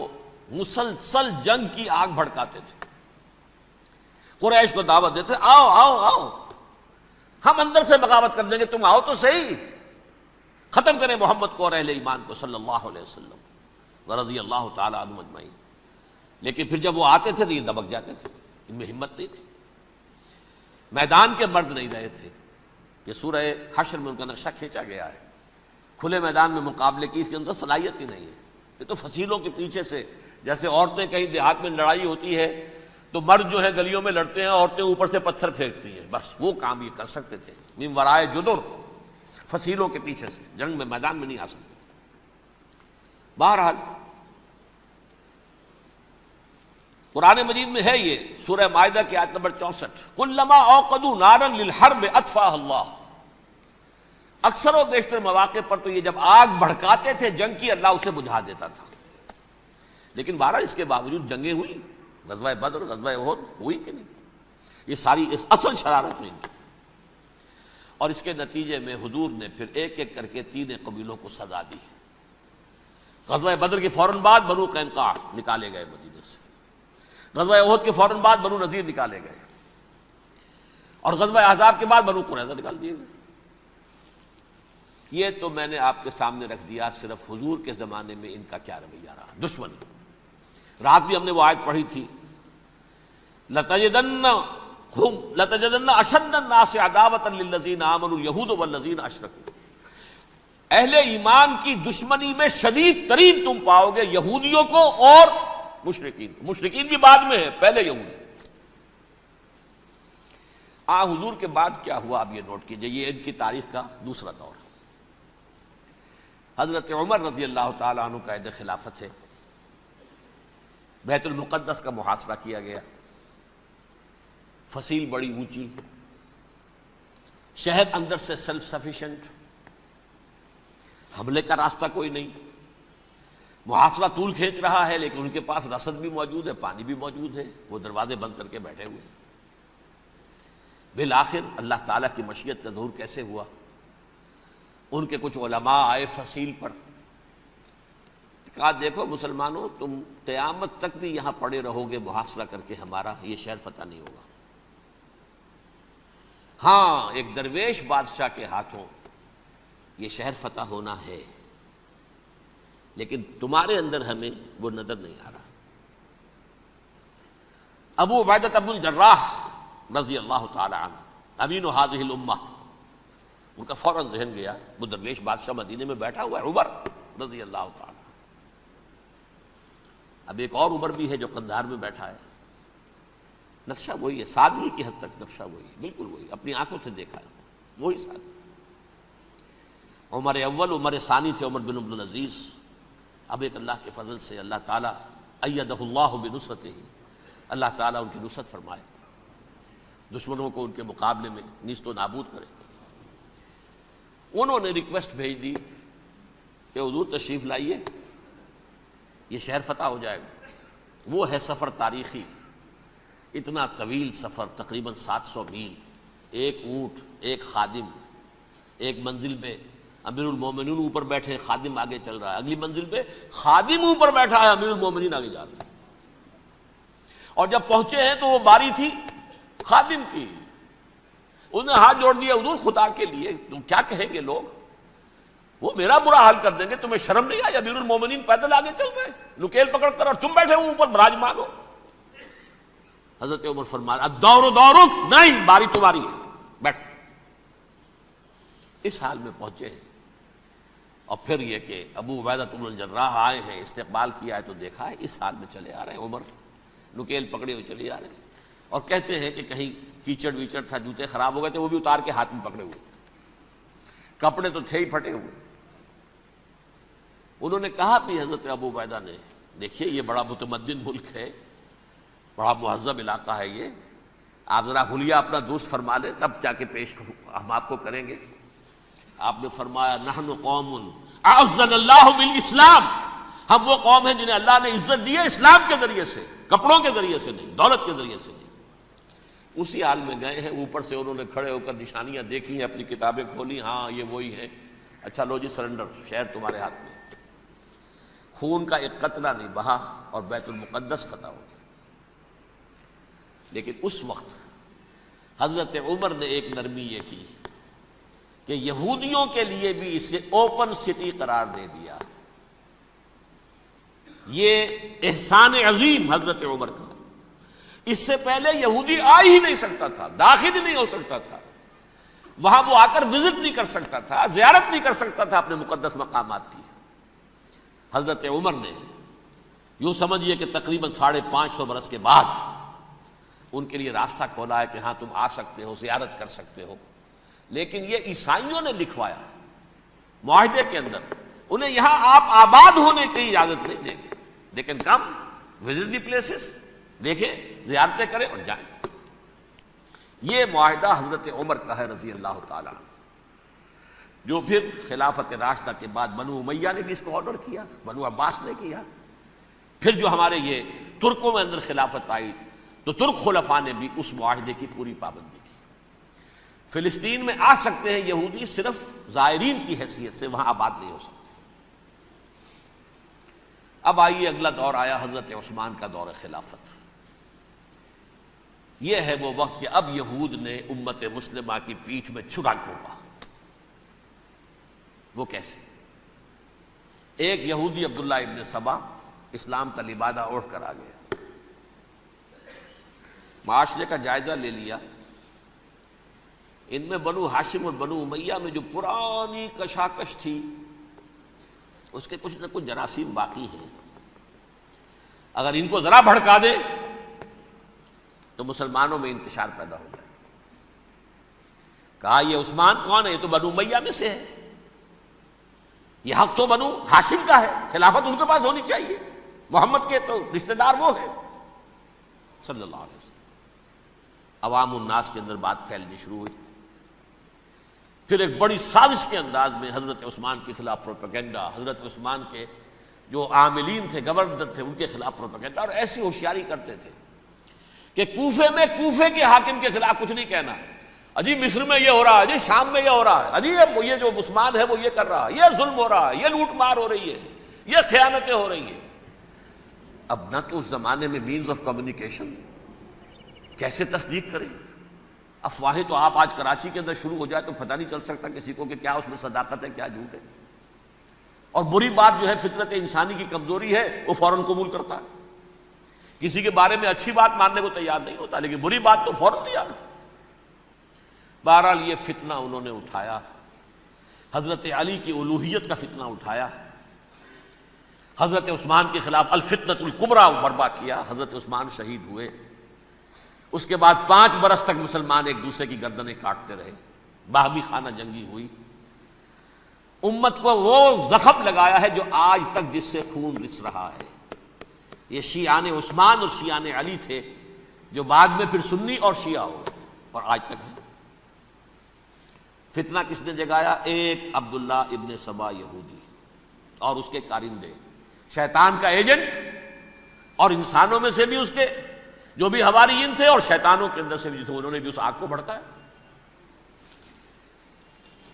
مسلسل جنگ کی آگ بھڑکاتے تھے۔ قریش کو دعوت دیتے، آؤ آؤ آؤ، ہم اندر سے بغاوت کر دیں گے، تم آؤ تو صحیح، ختم کریں محمد کو اور اہل ایمان کو صلی اللہ علیہ وسلم ورضی اللہ تعالی عنہم اجمعین۔ لیکن پھر جب وہ آتے تھے تو یہ دبک جاتے تھے، ان میں ہمت نہیں تھی، میدان کے مرد نہیں رہے تھے۔ یہ سورہ حشر میں ان کا نقشہ کھینچا گیا ہے، کھلے میدان میں مقابلے کی اس کے اندر صلاحیت ہی نہیں ہے۔ یہ تو فصیلوں کے پیچھے سے، جیسے عورتیں کہیں دیہات میں لڑائی ہوتی ہے تو مرد جو ہے گلیوں میں لڑتے ہیں، عورتیں اوپر سے پتھر پھینکتی ہیں، بس وہ کام یہ کر سکتے تھے، من ورائے جدر، فصیلوں کے پیچھے سے، جنگ میں میدان میں نہیں آ سکتے۔ بہرحال قرآن مجید میں ہے یہ، سورہ مائدہ کی آیت نمبر 64، کلما اوقدوا نارا للحرب اطفاها اللہ، اکثر و بیشتر مواقع پر تو یہ جب آگ بھڑکاتے تھے جنگ کی، اللہ اسے بجھا دیتا تھا۔ لیکن بہرحال اس کے باوجود جنگیں ہوئی، غزوہ بدر، غزوہ احد ہوئی کہ نہیں، یہ ساری اصل شرارت میں تھی۔ اور اس کے نتیجے میں حضور نے پھر ایک ایک کر کے 3 قبیلوں کو سزا دی۔ غزوہ بدر کے فوراً بعد بنو قینقاع نکالے گئے مدینے سے، غزوہ احد کے فوراً بعد بنو نذیر نکالے گئے، اور غزوہ احزاب کے بعد بنو قریظہ نکال دیے گئے۔ یہ تو میں نے آپ کے سامنے رکھ دیا صرف حضور کے زمانے میں ان کا کیا رویہ رہا، دشمن۔ رات بھی ہم نے وہ آیت پڑھی تھی، لَتَجِدَنَّ أَشَدَّ النَّاسِ عَدَاوَةً لِلَّذِينَ آمَنُوا الْيَهُودُ وَالَّذِينَ أَشْرَكُوا، اہل ایمان کی دشمنی میں شدید ترین تم پاؤ گے یہودیوں کو اور مشرکین کو۔ مشرکین بھی بعد میں ہے، پہلے یہودی۔ حضور کے بعد کیا ہوا اب یہ نوٹ کیجئے، یہ ان کی تاریخ کا دوسرا دور۔ حضرت عمر رضی اللہ تعالیٰ عنہ کا عہد خلافت ہے، بیت المقدس کا محاصرہ کیا گیا، فصیل بڑی اونچی، شہر اندر سے سیلف سفیشینٹ، حملے کا راستہ کوئی نہیں، محاصرہ طول کھینچ رہا ہے، لیکن ان کے پاس رسد بھی موجود ہے، پانی بھی موجود ہے، وہ دروازے بند کر کے بیٹھے ہوئے ہیں۔ بالآخر اللہ تعالیٰ کی مشیت کا ظہور کیسے ہوا؟ ان کے کچھ علماء آئے فصیل پر، کہا دیکھو مسلمانوں، تم قیامت تک بھی یہاں پڑے رہو گے محاصرہ کر کے، ہمارا یہ شہر فتح نہیں ہوگا۔ ہاں ایک درویش بادشاہ کے ہاتھوں یہ شہر فتح ہونا ہے، لیکن تمہارے اندر ہمیں وہ نظر نہیں آ رہا۔ ابو عبیدہ بن الجراح رضی اللہ تعالی عنہ امین هذه الامہ، ان کا فوراً ذہن گیا وہ درویش بادشاہ مدینے میں بیٹھا ہوا ہے، عمر رضی اللہ تعالی۔ اب ایک اور عمر بھی ہے جو قندھار میں بیٹھا ہے، نقشہ وہی ہے، سادگی کی حد تک نقشہ وہی ہے، بالکل وہی، اپنی آنکھوں سے دیکھا ہے وہی سادگی۔ عمر اول عمر ثانی تھے عمر بن عبد العزیز۔ اب ایک اللہ کے فضل سے اللہ تعالیٰ ایدہ اللہ بنصرتہ، اللہ تعالیٰ ان کی نصرت فرمائے، دشمنوں کو ان کے مقابلے میں نیست و نابود کرے۔ انہوں نے ریکویسٹ بھیج دی کہ حضور تشریف لائیے، یہ شہر فتح ہو جائے گا۔ وہ ہے سفر تاریخی، اتنا طویل سفر، تقریباً 700 میل، ایک اونٹ، ایک خادم، ایک منزل پہ امیر المومنین اوپر بیٹھے، خادم آگے چل رہا ہے، اگلی منزل پہ خادم اوپر بیٹھا ہے، امیر المومنین آگے جا رہے ہیں۔ اور جب پہنچے ہیں تو وہ باری تھی خادم کی، انہوں نے ہاتھ جوڑ دیا، حضور خدا کے لیے تم کیا کہیں گے لوگ، وہ میرا برا حال کر دیں گے، تمہیں شرم نہیں آئی؟ امیر المومنین پیدل آگے چل رہے ہیں نکیل پکڑ کر، اور تم بیٹھے ہو اوپر براجمان ہو۔ حضرت عمر فرمایا الدور دورک، نہیں باری تمہاری ہے، بیٹھ۔ اس حال میں پہنچے ہیں، اور پھر یہ کہ ابو عبیدہ بن الجراح آئے ہیں، استقبال کیا ہے تو دیکھا ہے اس حال میں چلے آ رہے ہیں، عمر نکیل پکڑے ہوئے چلے آ رہے ہیں، اور کہتے ہیں کہ کہیں کیچڑ ویچڑ تھا، جوتے خراب ہو گئے تھے، وہ بھی اتار کے ہاتھ میں پکڑے ہوئے، کپڑے تو تھے ہی پھٹے ہوئے۔ انہوں نے کہا بھی حضرت ابو عبیدہ نے، دیکھیے یہ بڑا متمدن ملک ہے، بڑا مہذب علاقہ ہے یہ، آپ ذرا حلیہ اپنا دوست فرما لیں تب جا کے پیش ہم آپ کو کریں گے۔ آپ نے فرمایا نحن قوم اعزنا اللہ بالاسلام، ہم وہ قوم ہیں جنہیں اللہ نے عزت دی ہے اسلام کے ذریعے سے، کپڑوں کے ذریعے سے نہیں، دولت کے ذریعے سے نہیں۔ اسی حال میں گئے ہیں، اوپر سے انہوں نے کھڑے ہو کر نشانیاں دیکھی ہیں، اپنی کتابیں کھولی، ہاں یہ وہی ہے، اچھا لو جی سرنڈر، شہر تمہارے ہاتھ میں۔ خون کا ایک قطرہ نہیں بہا اور بیت المقدس فتح ہو گیا۔ لیکن اس وقت حضرت عمر نے ایک نرمی یہ کی کہ یہودیوں کے لیے بھی اسے اوپن سٹی قرار دے دیا۔ یہ احسان عظیم حضرت عمر کا، اس سے پہلے یہودی آ ہی نہیں سکتا تھا، داخل ہی نہیں ہو سکتا تھا، وہاں وہ آ کر وزٹ نہیں کر سکتا تھا، زیارت نہیں کر سکتا تھا اپنے مقدس مقامات کی۔ حضرت عمر نے یوں سمجھیے کہ تقریباً 550 برس کے بعد ان کے لیے راستہ کھولا ہے کہ ہاں تم آ سکتے ہو، زیارت کر سکتے ہو۔ لیکن یہ عیسائیوں نے لکھوایا معاہدے کے اندر، انہیں یہاں آپ آباد ہونے کی اجازت نہیں دیں گے، لیکن کم وزٹ دی پلیسز، دیکھیں زیارتیں کریں اور جائیں۔ یہ معاہدہ حضرت عمر کا ہے رضی اللہ تعالیٰ، جو پھر خلافت راشدہ کے بعد بنو امیہ نے بھی اس کو آرڈر کیا، بنو عباس نے کیا، پھر جو ہمارے یہ ترکوں میں اندر خلافت آئی تو ترک خلفاء نے بھی اس معاہدے کی پوری پابندی کی۔ فلسطین میں آ سکتے ہیں یہودی صرف زائرین کی حیثیت سے، وہاں آباد نہیں ہو سکتے۔ اب آئیے اگلا دور آیا حضرت عثمان کا دور خلافت۔ یہ ہے وہ وقت کہ اب یہود نے امت مسلمہ کی پیٹھ میں چھرا گھونپا۔ وہ کیسے؟ ایک یہودی عبداللہ ابن سبا اسلام کا لبادہ اوڑھ کر آ گیا، معاشرے کا جائزہ لے لیا، ان میں بنو ہاشم اور بنو امیہ میں جو پرانی کشاکش تھی اس کے کچھ نہ کچھ جراثیم باقی ہیں، اگر ان کو ذرا بھڑکا دے تو مسلمانوں میں انتشار پیدا ہو جائے۔ کہا یہ عثمان کون ہے؟ یہ تو بنو امیہ میں سے ہے، یہ حق تو بنو ہاشم کا ہے، خلافت ان کے پاس ہونی چاہیے، محمد کے تو رشتہ دار وہ ہے صلی اللہ علیہ وسلم۔ عوام الناس کے اندر بات پھیلنی شروع ہوئی، پھر ایک بڑی سازش کے انداز میں حضرت عثمان کے خلاف پروپیگنڈا، حضرت عثمان کے جو عاملین تھے، گورنر تھے، ان کے خلاف پروپیگنڈا، اور ایسی ہوشیاری کرتے تھے کہ کوفے میں کوفے کے حاکم کے خلاف کچھ نہیں کہنا، اجی مصر میں یہ ہو رہا ہے، اجی شام میں یہ ہو رہا ہے، اجی یہ جو عثمان ہے وہ یہ کر رہا ہے، یہ ظلم ہو رہا ہے، یہ لوٹ مار ہو رہی ہے، یہ خیانتیں ہو رہی ہیں۔ اب نہ تو اس زمانے میں مینز آف کمیونیکیشن، کیسے تصدیق کریں؟ افواہیں تو آپ آج کراچی کے اندر شروع ہو جائے تو پتہ نہیں چل سکتا کسی کو کہ کیا اس میں صداقت ہے کیا جھوٹ ہے، اور بری بات جو ہے فطرت انسانی کی کمزوری ہے وہ فوراً قبول کرتا ہے، کسی کے بارے میں اچھی بات ماننے کو تیار نہیں ہوتا، لیکن بری بات تو فوراً تیار ہے۔ بہرحال یہ فتنہ انہوں نے اٹھایا، حضرت علی کی الوہیت کا فتنہ اٹھایا، حضرت عثمان کے خلاف الفتنۃ الکبریٰ برپا کیا، حضرت عثمان شہید ہوئے۔ اس کے بعد 5 برس تک مسلمان ایک دوسرے کی گردنیں کاٹتے رہے، باہمی خانہ جنگی ہوئی، امت کو وہ زخم لگایا ہے جو آج تک جس سے خون رس رہا ہے۔ یہ شیعان عثمان اور شیعان علی تھے جو بعد میں پھر سنی اور شیعہ ہو اور آج تک ہے۔ فتنہ کس نے جگایا؟ ایک عبداللہ ابن سبا یہودی اور اس کے کارندے، شیطان کا ایجنٹ، اور انسانوں میں سے بھی اس کے جو بھی حواریین تھے اور شیطانوں کے اندر سے بھی تھے، انہوں نے بھی اس آگ کو بھڑکایا۔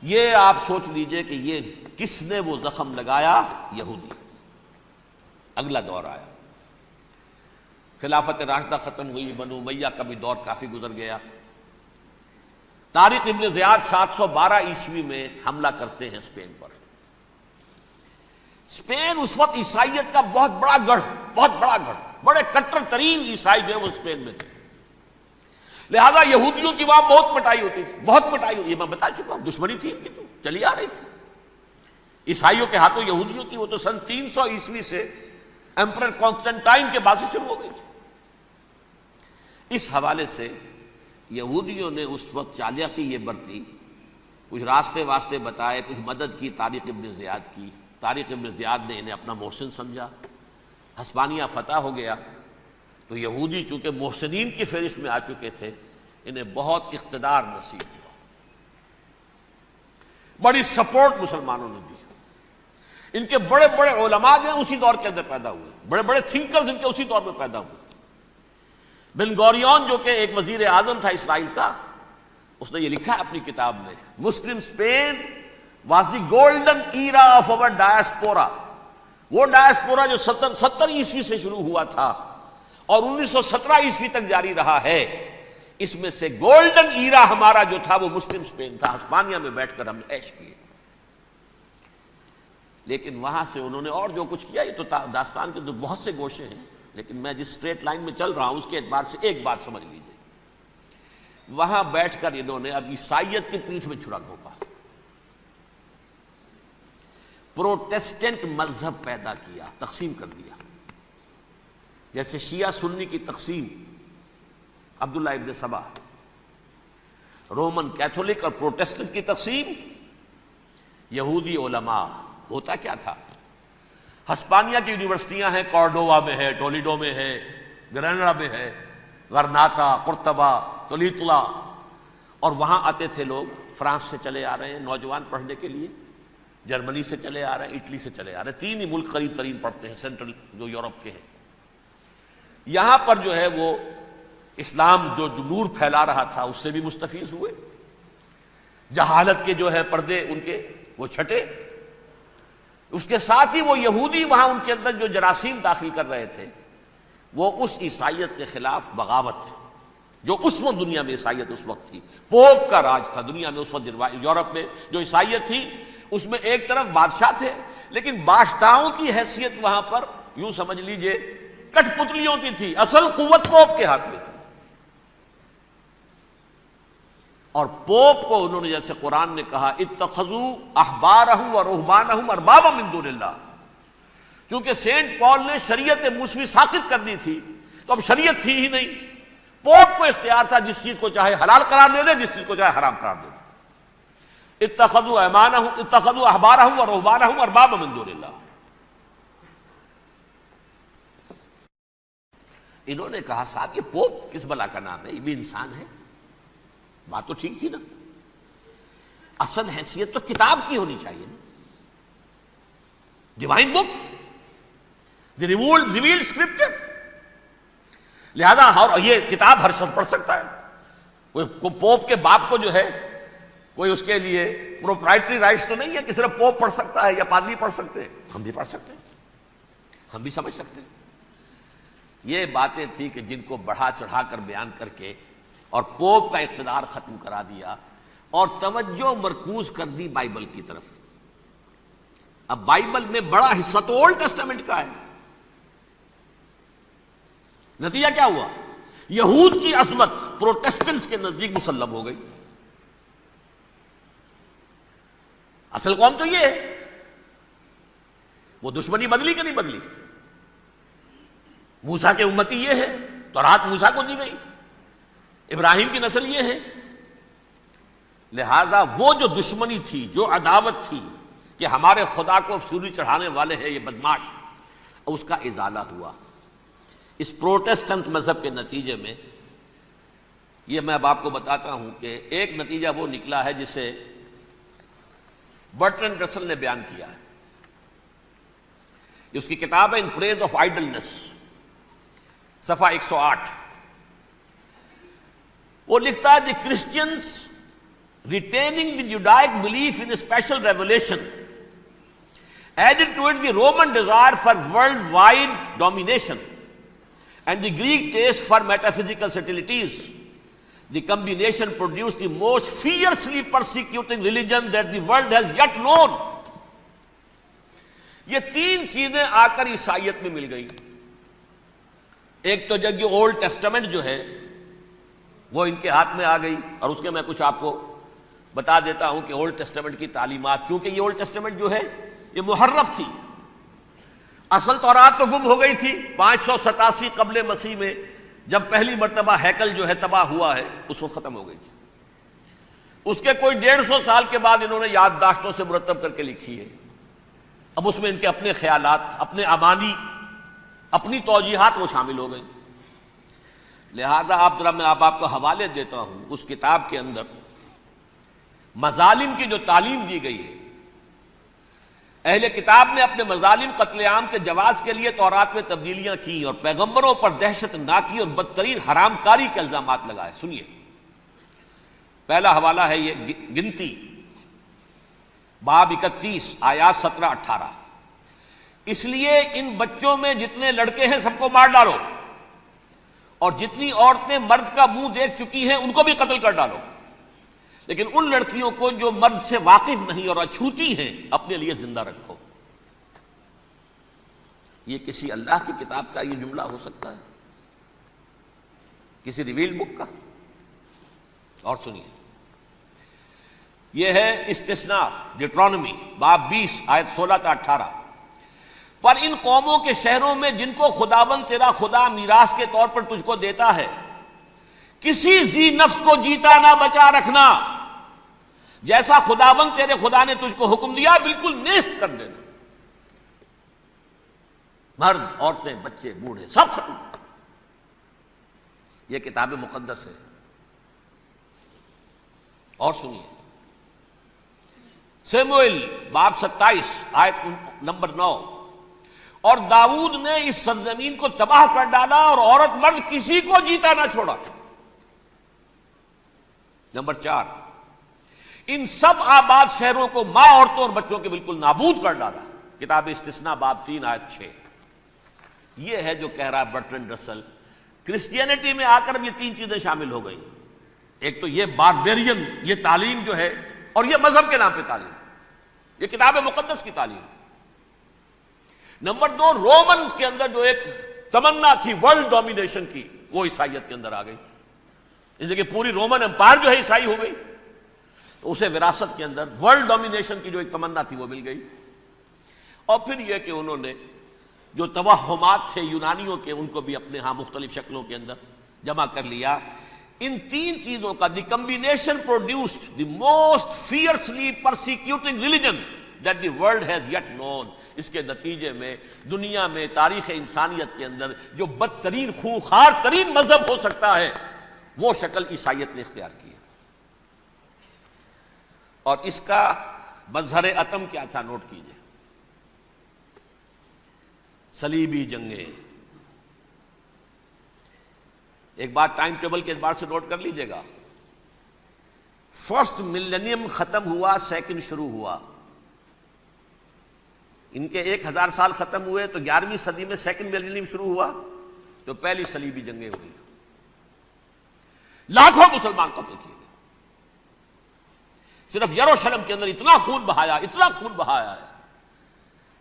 یہ آپ سوچ لیجئے کہ یہ کس نے وہ زخم لگایا؟ یہودی۔ اگلا دور آیا، خلافت راشدہ ختم ہوئی، بنو امیہ کا بھی دور کافی گزر گیا۔ طارق ابن زیاد 712 عیسوی میں حملہ کرتے ہیں اسپین پر۔ اسپین اس وقت عیسائیت کا بہت بڑا گڑھ، بڑے کٹر ترین عیسائی جو ہے وہ اسپین میں تھے، لہذا یہودیوں کی وہاں بہت پٹائی ہوتی تھی، بہت پٹائی ہوتی، یہ میں بتا چکا ہوں، دشمنی تھی ان کی تو چلی آ رہی تھی عیسائیوں کے ہاتھوں یہودیوں کی، وہ تو سن 300 عیسوی سے ایمپرر کانسٹنٹائن کے بعد سے شروع ہو گئی تھی۔ اس حوالے سے یہودیوں نے اس وقت چالاکی یہ برتی، کچھ راستے واسطے بتائے، کچھ مدد کی طارق ابن زیاد کی۔ طارق ابن زیاد نے انہیں اپنا محسن سمجھا، ہسپانیہ فتح ہو گیا تو یہودی چونکہ محسنین کی فہرست میں آ چکے تھے، انہیں بہت اقتدار نصیب ہوا، بڑی سپورٹ مسلمانوں نے دی۔ ان کے بڑے بڑے علماء جو ہیں اسی دور کے اندر پیدا ہوئے، بڑے بڑے تھنکرز ان کے اسی دور میں پیدا ہوئے۔ بن گوریون جو کہ ایک وزیر اعظم تھا اسرائیل کا، اس نے یہ لکھا ہے اپنی کتاب میں، Muslim Spain was the golden era of our diaspora. وہ ڈائسپورا جو 70 عیسوی سے شروع ہوا تھا اور 1917 عیسوی تک جاری رہا ہے، اس میں سے گولڈن ایرا ہمارا جو تھا وہ مسلم اسپین تھا۔ ہسپانیہ میں بیٹھ کر ہم نے عیش کیے، لیکن وہاں سے انہوں نے اور جو کچھ کیا، یہ تو داستان کے بہت سے گوشے ہیں، لیکن میں جس اسٹریٹ لائن میں چل رہا ہوں اس کے اعتبار سے ایک بات سمجھ لیجیے، وہاں بیٹھ کر انہوں نے اب عیسائیت کی پیٹھ میں چھرا گھونپا، پروٹیسٹنٹ مذہب پیدا کیا، تقسیم کر دیا، جیسے شیعہ سنی کی تقسیم، عبداللہ ابن سبا، رومن کیتھولک اور پروٹیسٹنٹ کی تقسیم، یہودی علماء۔ ہوتا کیا تھا، ہسپانیہ کی یونیورسٹیاں ہیں، کارڈووا میں ہے، ٹولیڈو میں ہے، گریناڈا میں ہے، غرناطہ، قرطبہ، تولیتلا، اور وہاں آتے تھے لوگ، فرانس سے چلے آ رہے ہیں نوجوان پڑھنے کے لیے، جرمنی سے چلے آ رہے ہیں، اٹلی سے چلے آ رہے ہیں، 3 ہی ملک قریب ترین پڑھتے ہیں سینٹرل جو یورپ کے ہیں۔ یہاں پر جو ہے وہ اسلام جو نور پھیلا رہا تھا اس سے بھی مستفیض ہوئے، جہالت کے جو ہے پردے ان کے وہ چھٹے، اس کے ساتھ ہی وہ یہودی وہاں ان کے اندر جو جراثیم داخل کر رہے تھے وہ اس عیسائیت کے خلاف بغاوت، جو اس وقت دنیا میں عیسائیت اس وقت تھی، پوپ کا راج تھا دنیا میں اس وقت، یورپ میں جو عیسائیت تھی اس میں ایک طرف بادشاہ تھے، لیکن بادشاہوں کی حیثیت وہاں پر یوں سمجھ لیجئے کٹ پتلیوں کی تھی، اصل قوت پوپ کے ہاتھ میں تھی۔ اور پوپ کو انہوں نے جیسے قرآن نے کہا اتخذوا احبارهم ورهبانهم اربابا من دون اللہ، چونکہ سینٹ پال نے شریعت موسوی ساقط کر دی تھی تو اب شریعت تھی ہی نہیں، پوپ کو اختیار تھا جس چیز کو چاہے حلال قرار دے دے، جس چیز کو چاہے حرام قرار دے دے۔ اتخذوا احبارهم ورهبانهم اربابا من دون اللہ۔ انہوں نے کہا صاحب یہ پوپ کس بلا کا نام ہے، یہ بھی انسان ہے، بات تو ٹھیک تھی نا، اصل حیثیت تو کتاب کی ہونی چاہیے نا، ڈیوائن بک، دی ریویلڈ اسکرپچر، لہذا یہ کتاب ہر شخص پڑھ سکتا ہے، کوئی پوپ کے باپ کو جو ہے کوئی اس کے لیے پروپرائٹری رائٹس تو نہیں ہے کہ صرف پوپ پڑھ سکتا ہے یا پادری پڑھ سکتے ہیں، ہم بھی پڑھ سکتے ہیں، ہم بھی سمجھ سکتے ہیں۔ یہ باتیں تھی کہ جن کو بڑھا چڑھا کر بیان کر کے اور پوپ کا اقتدار ختم کرا دیا اور توجہ مرکوز کر دی بائبل کی طرف۔ اب بائبل میں بڑا حصہ تو اولڈ ٹیسٹامنٹ کا ہے، نتیجہ کیا ہوا، یہود کی عظمت پروٹیسٹنٹس کے نزدیک مسلم ہو گئی، اصل قوم تو یہ ہے. وہ دشمنی بدلی کہ نہیں بدلی؟ موسیٰ کے امتی یہ ہے، تورات موسیٰ کو دی گئی، ابراہیم کی نسل یہ ہے. لہذا وہ جو دشمنی تھی، جو عداوت تھی کہ ہمارے خدا کو سوری چڑھانے والے ہیں یہ بدماش، اس کا ازالہ ہوا. اس پروٹسٹنٹ مذہب کے نتیجے میں یہ میں اب آپ کو بتاتا ہوں کہ ایک نتیجہ وہ نکلا ہے جسے برٹرنڈ رسل نے بیان کیا ہے. اس کی کتاب ہے ان پریز آف آئیڈلنس، صفحہ 108. وہ لکھتا ہے the Christians retaining the Judaic belief in special revelation added to it the Roman desire for worldwide domination and the Greek taste for metaphysical subtleties. The combination produced the most fiercely persecuting religion that the world has yet known. یہ تین چیزیں آ کر عیسائیت میں مل گئی. ایک تو جب یہ اولڈ ٹیسٹمنٹ جو ہے وہ ان کے ہاتھ میں آ گئی، اور اس کے میں کچھ آپ کو بتا دیتا ہوں کہ اولڈ ٹیسٹمنٹ کی تعلیمات، کیونکہ یہ اولڈ ٹیسٹمنٹ جو ہے یہ محرف تھی. اصل تورات تو گم ہو گئی تھی 587 قبل مسیح میں، جب پہلی مرتبہ ہیکل جو ہے تباہ ہوا ہے، اس وقت ختم ہو گئی تھی. اس کے کوئی 150 سال کے بعد انہوں نے یادداشتوں سے مرتب کر کے لکھی ہے. اب اس میں ان کے اپنے خیالات، اپنے امانی، اپنی توجیحات وہ شامل ہو گئی. لہذا میں آپ کو حوالے دیتا ہوں اس کتاب کے اندر مظالم کی جو تعلیم دی گئی ہے. اہل کتاب نے اپنے مظالم قتل عام کے جواز کے لیے تورات میں تبدیلیاں کی اور پیغمبروں پر دہشت ناکی اور بدترین حرام کاری کے الزامات لگائے. سنیے، پہلا حوالہ ہے یہ گنتی باب 31 آیات 17-18. اس لیے ان بچوں میں جتنے لڑکے ہیں سب کو مار ڈالو، اور جتنی عورتیں مرد کا منہ دیکھ چکی ہیں ان کو بھی قتل کر ڈالو، لیکن ان لڑکیوں کو جو مرد سے واقف نہیں اور اچھوتی ہیں اپنے لیے زندہ رکھو. یہ کسی اللہ کی کتاب کا یہ جملہ ہو سکتا ہے؟ کسی ریویل بک کا؟ اور سنیے، یہ ہے استثناء ڈیٹرانومی باب 20 آیت 16-18. پر ان قوموں کے شہروں میں جن کو خداوند تیرا خدا میراث کے طور پر تجھ کو دیتا ہے، کسی ذی نفس کو جیتا نہ بچا رکھنا، جیسا خداوند تیرے خدا نے تجھ کو حکم دیا بالکل نیست کر دینا. مرد، عورتیں، بچے، بوڑھے سب ختم. یہ کتاب مقدس ہے. اور سنیے، سیموئیل باب 27 آیت نمبر 9. اور داؤد نے اس سرزمین کو تباہ کر ڈالا اور عورت مرد کسی کو جیتا نہ چھوڑا. نمبر 4، ان سب آباد شہروں کو ماں، عورتوں اور بچوں کے بالکل نابود کر ڈالا. کتاب استثناء باب 3 آیت 6. یہ ہے جو کہہ رہا ہے برٹرنڈ رسل. کرسچینٹی میں آ کر اب یہ تین چیزیں شامل ہو گئی. ایک تو یہ باربیرین یہ تعلیم جو ہے، اور یہ مذہب کے نام پہ تعلیم، یہ کتاب مقدس کی تعلیم. نمبر 2، رومنز کے اندر جو ایک تمنا تھی ورلڈ ڈومینیشن کی، وہ عیسائیت کے اندر آ گئی. اس لیے کہ پوری رومن امپائر جو ہے عیسائی ہو گئی، تو اسے وراثت کے اندر ورلڈ ڈومینیشن کی جو ایک تمنا تھی وہ مل گئی. اور پھر یہ کہ انہوں نے جو توہمات تھے یونانیوں کے، ان کو بھی اپنے ہاں مختلف شکلوں کے اندر جمع کر لیا. ان تین چیزوں کا the combination produced the most fiercely persecuting religion that the world has yet known. اس کے نتیجے میں دنیا میں تاریخ انسانیت کے اندر جو بدترین خونخوار ترین مذہب ہو سکتا ہے وہ شکل عیسائیت نے اختیار کی. اور اس کا مظہر عتم کیا تھا؟ نوٹ کیجئے، صلیبی جنگیں. ایک بات ٹائم ٹیبل کے اعتبار سے نوٹ کر لیجئے گا. فرسٹ ملینیم ختم ہوا، سیکنڈ شروع ہوا. ان کے 1000 سال ختم ہوئے تو 11ویں صدی میں سیکنڈ ملینیم شروع ہوا، تو پہلی صلیبی جنگیں ہوئی. لاکھوں مسلمان قتل کیے گئے. صرف یروشلم کے اندر اتنا خون بہایا ہے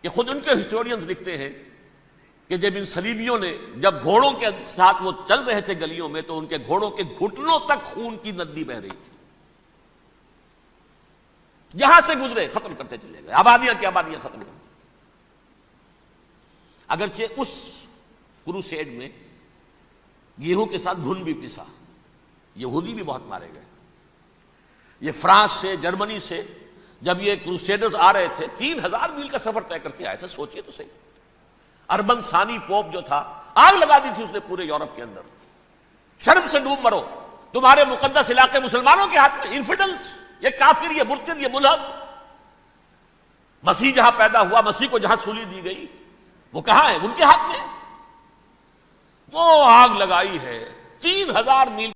کہ خود ان کے ہسٹورینز لکھتے ہیں کہ جب ان صلیبیوں نے جب گھوڑوں کے ساتھ وہ چل رہے تھے گلیوں میں، تو ان کے گھوڑوں کے گھٹنوں تک خون کی ندی بہ رہی تھی. جہاں سے گزرے ختم کرتے چلے گئے، آبادیاں کی آبادیاں ختم کر دی۔ اگرچہ اس کروسیڈ میں گیہوں کے ساتھ گھن بھی پسا، یہودی بھی بہت مارے گئے۔ یہ فرانس سے، جرمنی سے جب یہ کروسیڈرز آ رہے تھے 3000 میل کا سفر طے کر کے آئے تھے، سوچئے تو صحیح۔ اربن ثانی پوپ جو تھا، آگ لگا دی تھی اس نے پورے یورپ کے اندر، شرم سے ڈوب مرو، تمہارے مقدس علاقے مسلمانوں کے ہاتھ میں، انفیڈلز، یہ کافر، یہ مرتد، یہ ملحد۔ مسیح جہاں پیدا ہوا، مسیح کو جہاں سولی دی گئی، وہ کہاں ہے؟ ان کے ہاتھ میں۔ وہ آگ لگائی ہے 3000 میل